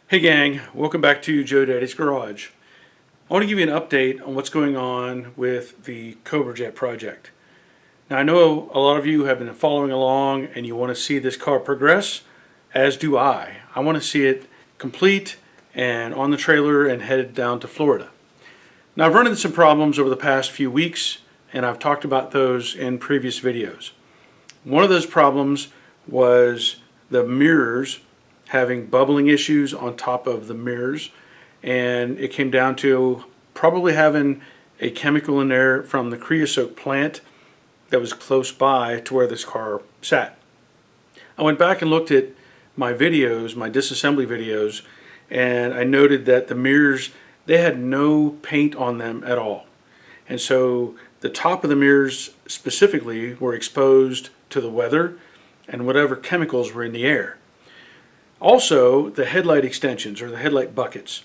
Hey gang, welcome back to Joe Daddy's Garage. I want to give you an update on what's going on with the Cobra Jet project. Now I know a lot of you have been following along and you want to see this car progress, as do I. I want to see it complete and on the trailer and headed down to Florida. Now I've run into some problems over the past few weeks and I've talked about those in previous videos. One of those problems was the mirrors having bubbling issues on top of the mirrors, and it came down to probably having a chemical in there from the creosote plant that was close by to where this car sat. I went back and looked at my videos, my disassembly videos, and I noted that the mirrors, they had no paint on them at all. And so the top of the mirrors specifically were exposed to the weather and whatever chemicals were in the air. Also, the headlight extensions, or the headlight buckets.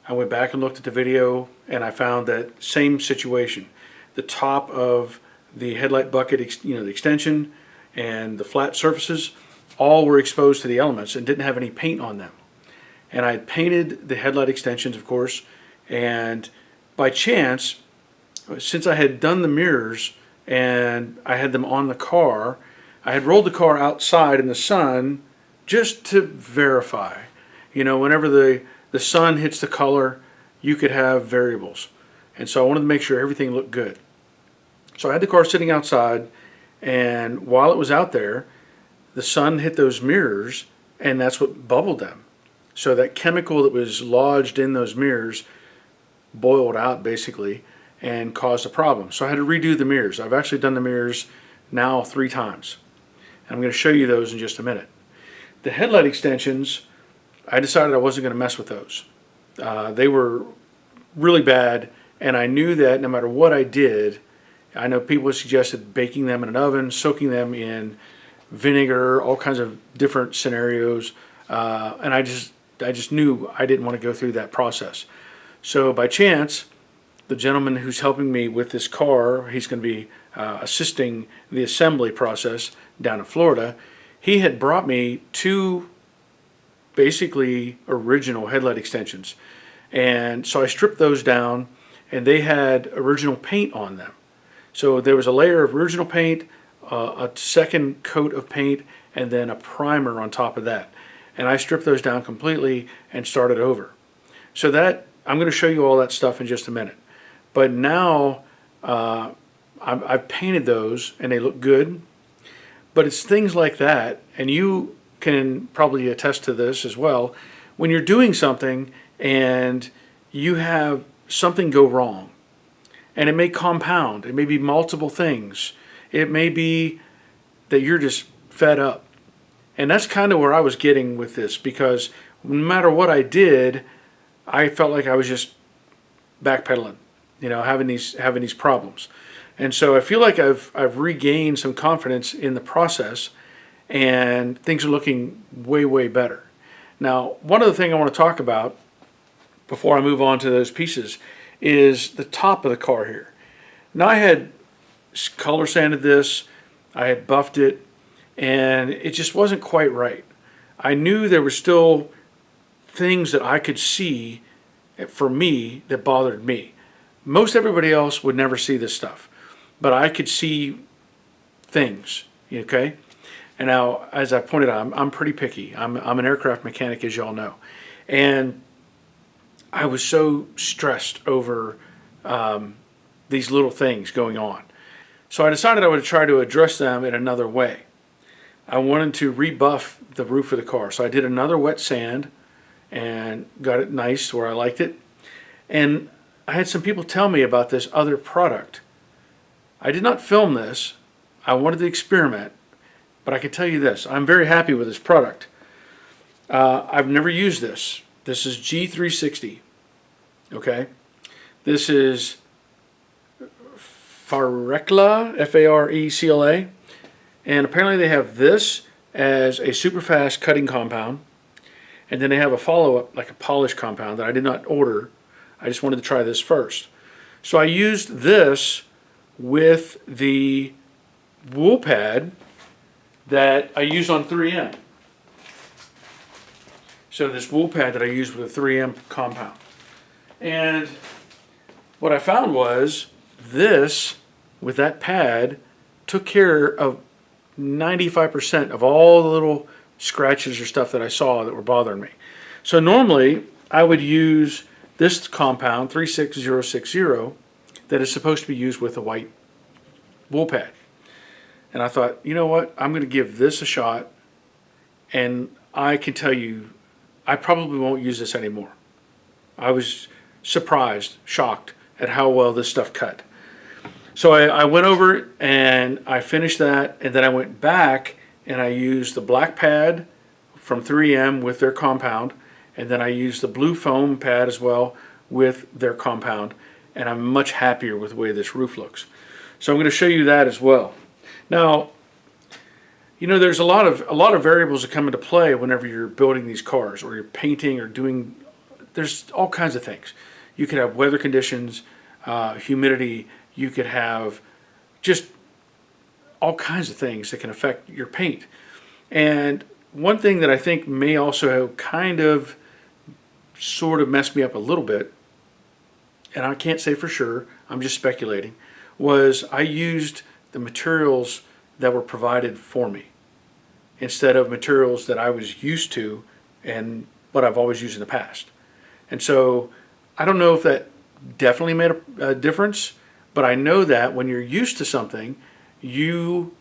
I went back and looked at the video and I found that same situation. The top of the headlight bucket, the extension and the flat surfaces, all were exposed to the elements and didn't have any paint on them. And I had painted the headlight extensions, of course, and by chance, since I had done the mirrors and I had them on the car, I had rolled the car outside in the sun just to verify. You know, whenever the sun hits the color, you could have variables. And so I wanted to make sure everything looked good. So I had the car sitting outside, and while it was out there, the sun hit those mirrors, and that's what bubbled them. So that chemical that was lodged in those mirrors boiled out basically and caused a problem. So I had to redo the mirrors. I've actually done the mirrors now 3 times. And I'm going to show you those in just a minute. The headlight extensions, I decided I wasn't going to mess with those. They were really bad, and I knew that no matter what I did, I know people suggested baking them in an oven, soaking them in vinegar, all kinds of different scenarios, and I just knew I didn't want to go through that process. So by chance, the gentleman who's helping me with this car, he's going to be assisting the assembly process down in Florida. He had brought me 2 basically original headlight extensions, and so I stripped those down and they had original paint on them. So there was a layer of original paint, a second coat of paint, and then a primer on top of that, and I stripped those down completely and started over. So that, I'm going to show you all that stuff in just a minute, but now I've painted those and they look good. But it's things like that, and you can probably attest to this as well, when you're doing something and you have something go wrong, and it may compound, it may be multiple things, it may be that you're just fed up. And that's kind of where I was getting with this, because no matter what I did, I felt like I was just backpedaling, having these problems. And so I feel like I've regained some confidence in the process, and things are looking way, way better. Now, one other thing I want to talk about before I move on to those pieces is the top of the car here. Now, I had color sanded this, I had buffed it, and it just wasn't quite right. I knew there were still things that I could see for me that bothered me. Most everybody else would never see this stuff, but I could see things, okay? And now, as I pointed out, I'm pretty picky. I'm an aircraft mechanic, as y'all know. And I was so stressed over these little things going on. So I decided I would try to address them in another way. I wanted to rebuff the roof of the car. So I did another wet sand and got it nice where I liked it. And I had some people tell me about this other product. I did not film this. I wanted to experiment, but I can tell you this. I'm very happy with this product. I've never used this. This is G360. Okay? This is Farecla, F-A-R-E-C-L-A. And apparently they have this as a super fast cutting compound. And then they have a follow-up, like a polish compound that I did not order. I just wanted to try this first. So I used this with the wool pad that I use on 3M. So this wool pad that I used with a 3M compound. And what I found was this, with that pad, took care of 95% of all the little scratches or stuff that I saw that were bothering me. So normally I would use this compound, 36060, that is supposed to be used with a white wool pad. And I thought, you know what, I'm going to give this a shot, and I can tell you, I probably won't use this anymore. I was surprised, shocked at how well this stuff cut. So I went over it and I finished that, and then I went back and I used the black pad from 3M with their compound, and then I used the blue foam pad as well with their compound, and I'm much happier with the way this roof looks. So I'm going to show you that as well. Now, you know, there's a lot of variables that come into play whenever you're building these cars or you're painting or doing, there's all kinds of things. You could have weather conditions, humidity, you could have just all kinds of things that can affect your paint. And one thing that I think may also kind of sort of messed me up a little bit, and I can't say for sure, I'm just speculating, was I used the materials that were provided for me instead of materials that I was used to and what I've always used in the past. And so I don't know if that definitely made a difference, but I know that when you're used to something, you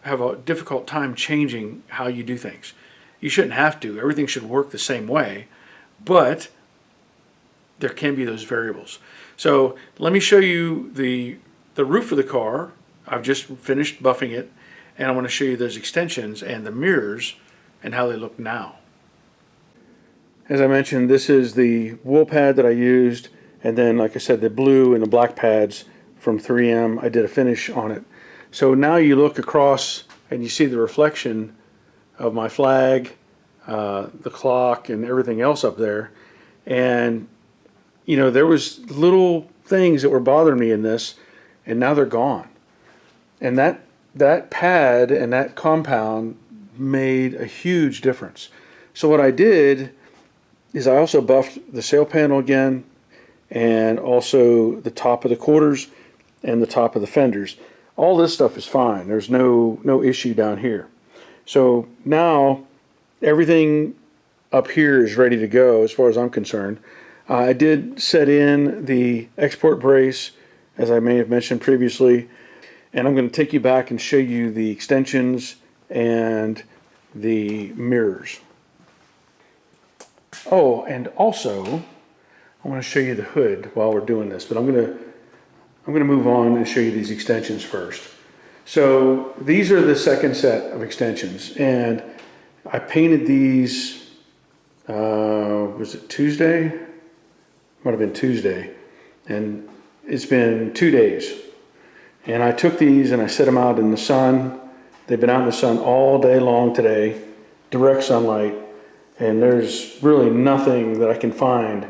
have a difficult time changing how you do things. You shouldn't have to. Everything should work the same way, but there can be those variables. So let me show you the roof of the car. I've just finished buffing it, and I want to show you those extensions and the mirrors and how they look now. As I mentioned, this is the wool pad that I used, and then, like I said, the blue and the black pads from 3M. I did a finish on it. So now you look across and you see the reflection of my flag, the clock, and everything else up there. And you know, there was little things that were bothering me in this, and now they're gone. And that pad and that compound made a huge difference. So what I did is I also buffed the sail panel again, and also the top of the quarters and the top of the fenders. All this stuff is fine. There's no issue down here. So now everything up here is ready to go as far as I'm concerned. I did set in the export brace, as I may have mentioned previously, and I'm going to take you back and show you the extensions and the mirrors. Oh, and also I want to show you the hood while we're doing this, but I'm going to move on and show you these extensions first. So these are the second set of extensions, and I painted these, was it Tuesday? Might have been Tuesday, and it's been 2 days. And I took these and I set them out in the sun. They've been out in the sun all day long today, direct sunlight, and there's really nothing that I can find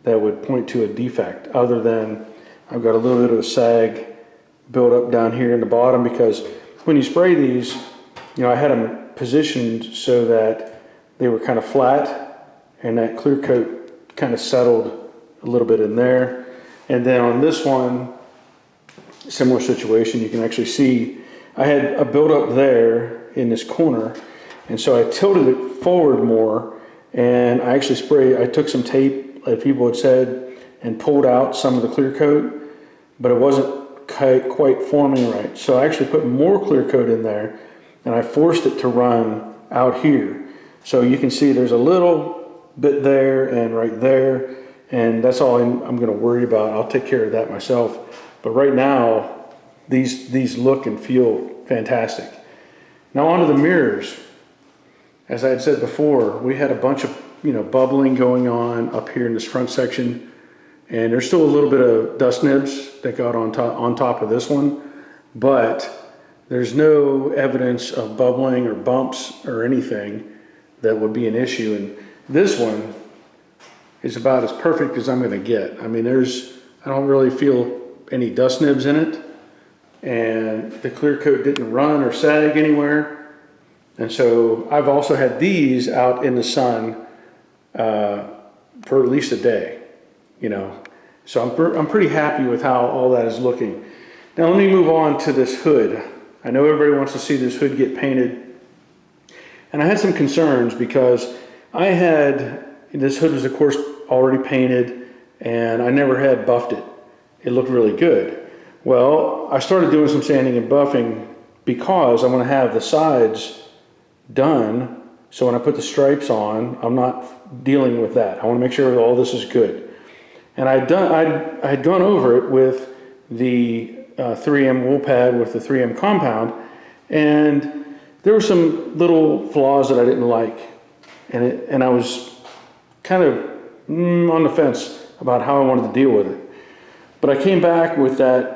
that would point to a defect other than I've got a little bit of a sag built up down here in the bottom, because when you spray these, you know, I had them positioned so that they were kind of flat, and that clear coat kind of settled a little bit in there. And then on this one, similar situation, you can actually see I had a buildup there in this corner, and so I tilted it forward more, and I actually I took some tape, like people had said, and pulled out some of the clear coat, but it wasn't quite forming right. So I actually put more clear coat in there, and I forced it to run out here. So you can see there's a little bit there and right there, and that's all I'm going to worry about. I'll take care of that myself. But right now, these look and feel fantastic. Now onto the mirrors. As I had said before, we had a bunch of bubbling going on up here in this front section, and there's still a little bit of dust nibs that got on top of this one, but there's no evidence of bubbling or bumps or anything that would be an issue. And this one is about as perfect as I'm going to get. I mean, I don't really feel any dust nibs in it, and the clear coat didn't run or sag anywhere. And so I've also had these out in the sun for at least a day, you know. So I'm pretty happy with how all that is looking. Now let me move on to this hood. I know everybody wants to see this hood get painted, and I had some concerns because this hood was of course already painted, and I never had buffed it. It looked really good. Well, I started doing some sanding and buffing because I want to have the sides done, so when I put the stripes on, I'm not dealing with that. I want to make sure that all this is good. And I had gone over it with the 3M wool pad with the 3M compound, and there were some little flaws that I didn't like, and I was kind of on the fence about how I wanted to deal with it. But I came back with that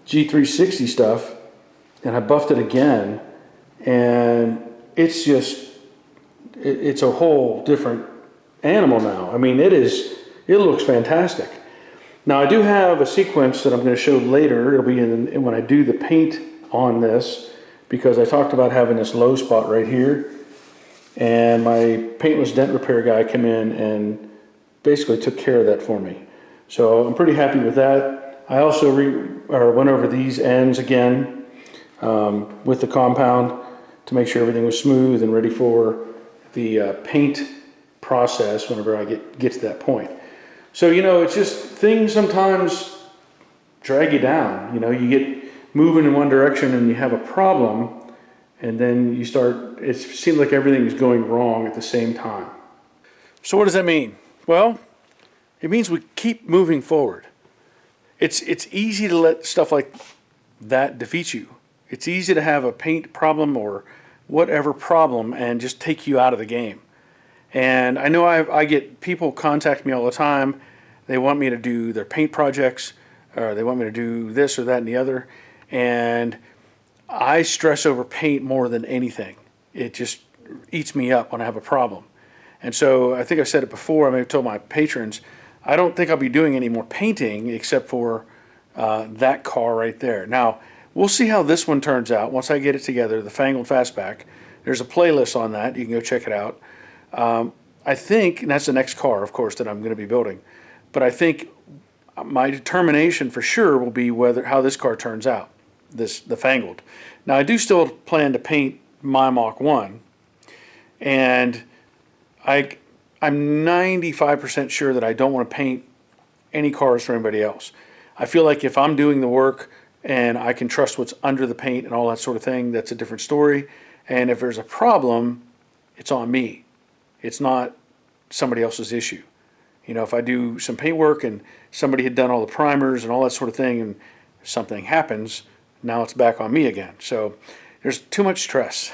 G360 stuff, and I buffed it again, and it's a whole different animal now. I mean, it looks fantastic. Now I do have a sequence that I'm going to show later. It'll be when I do the paint on this, because I talked about having this low spot right here, and my paintless dent repair guy came in and basically took care of that for me. So I'm pretty happy with that. I also went over these ends again with the compound to make sure everything was smooth and ready for the paint process whenever I get to that point. So, you know, it's just things sometimes drag you down. You know, you get moving in one direction and you have a problem, and then it seems like everything is going wrong at the same time. So what does that mean? Well, it means we keep moving forward. It's easy to let stuff like that defeat you. It's easy to have a paint problem or whatever problem and just take you out of the game. And I know I get people contact me all the time. They want me to do their paint projects, or they want me to do this or that and the other. And I stress over paint more than anything. It just eats me up when I have a problem. And so I think I said it before, I may have told my patrons, I don't think I'll be doing any more painting except for that car right there. Now, we'll see how this one turns out once I get it together, the Fangled Fastback. There's a playlist on that. You can go check it out. I think, and that's the next car, of course, that I'm going to be building, but I think my determination for sure will be how this car turns out, the Fangled. Now, I do still plan to paint my Mach 1, and I'm 95% sure that I don't want to paint any cars for anybody else. I feel like if I'm doing the work and I can trust what's under the paint and all that sort of thing, that's a different story. And if there's a problem, it's on me. It's not somebody else's issue. You know, if I do some paint work and somebody had done all the primers and all that sort of thing, and something happens, now it's back on me again. So there's too much stress.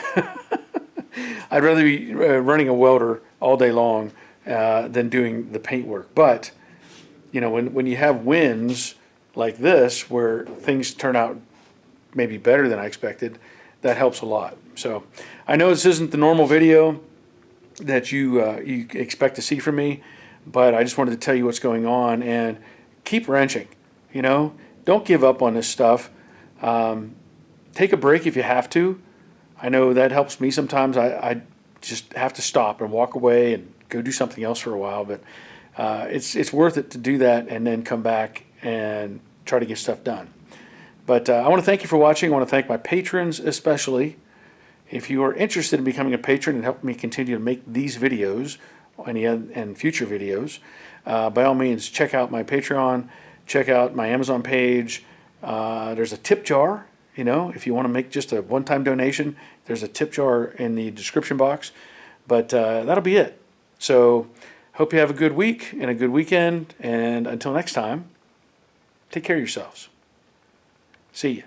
I'd rather be running a welder all day long than doing the paint work. But, you know, when you have wins like this, where things turn out maybe better than I expected, that helps a lot. So I know this isn't the normal video that you expect to see from me, but I just wanted to tell you what's going on, and keep wrenching. You know, don't give up on this stuff. Take a break if you have to. I know that helps me sometimes. I just have to stop and walk away and go do something else for a while, but it's worth it to do that and then come back and try to get stuff done. But I want to thank you for watching. I want to thank my patrons especially. If you are interested in becoming a patron and helping me continue to make these videos and future videos, by all means, check out my Patreon, check out my Amazon page. There's a tip jar. You know, if you want to make just a one-time donation, there's a tip jar in the description box. But that'll be it. So hope you have a good week and a good weekend. And until next time, take care of yourselves. See ya.